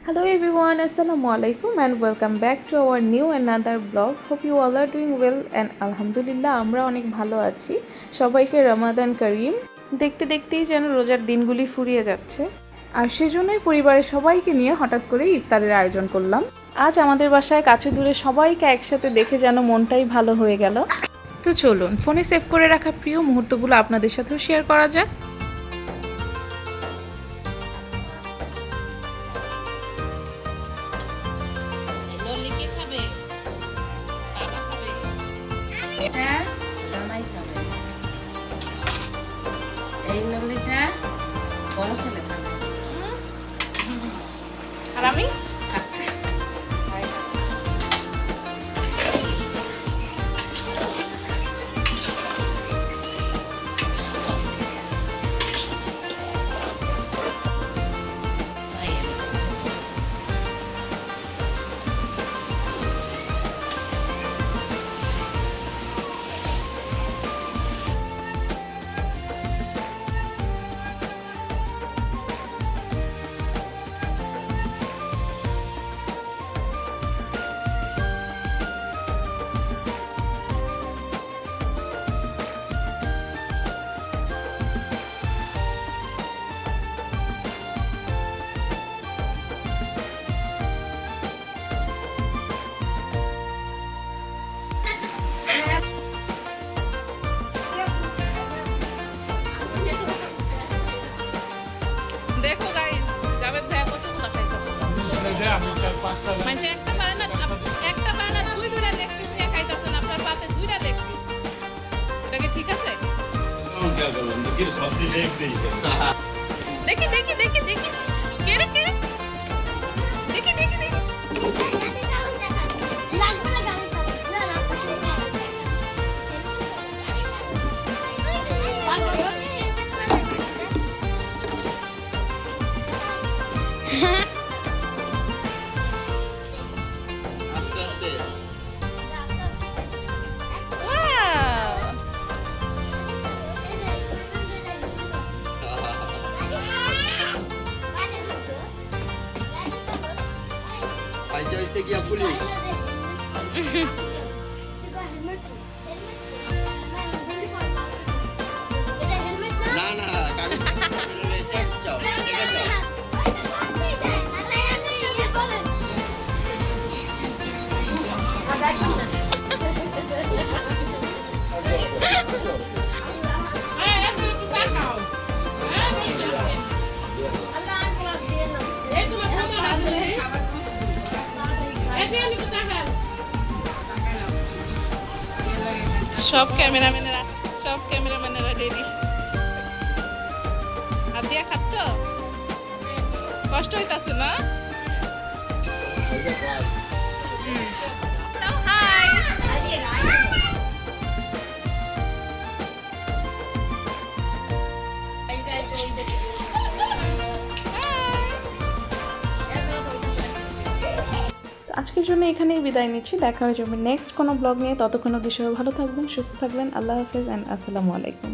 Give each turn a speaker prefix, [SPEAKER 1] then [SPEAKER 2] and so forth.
[SPEAKER 1] Hello everyone, Assalamu alaikum and welcome back to our new another vlog. Hope you all are doing well and Alhamdulillah আমরা অনেক ভালো আছি। সবাইকে রমাদান করিম। দেখতে দেখতেই যেন রোজার দিনগুলি ফুরিয়ে যাচ্ছে। আর সেজন্যই পরিবারের সবাইকে নিয়ে হঠাৎ করে ইফতারের আয়োজন করলাম। আজ আমাদের বাসায় কাছে দূরে সবাইকে একসাথে দেখে যেন মনটাই ভালো হয়ে গেল। তো চলুন ফোনে সেভ করে রাখা প্রিয় মুহূর্তগুলো আপনাদের সাথেও শেয়ার করা যাক।
[SPEAKER 2] এই নলিটা বড় ছেলে খাবে
[SPEAKER 1] আর আমি দেখো গাইস জাভেদ ভাই কতগুলো খাইতাছে মানে একটা পারে না দুইটা লেগ পিস নিয়ে খাইতাছেন আপনার পাতে দুইটা লেগ পিস এটা কি ঠিক আছে দেখি কে রে দেখি
[SPEAKER 3] গিয়া পুলিশ না না
[SPEAKER 1] সব ক্যামেরাম্যানেরা রেডি হাত দিয়া খাচ্ছ কষ্ট হইতাছে না হাই আজকের জন্য এখানেই বিদায় নিচ্ছি। দেখা হয়ে যাবে নেক্সট কোনো ব্লগ নিয়ে। ততক্ষণ অবধি সবাই ভালো থাকবেন, সুস্থ থাকবেন। আল্লাহ হাফেজ অ্যান্ড আসসালামু আলাইকুম।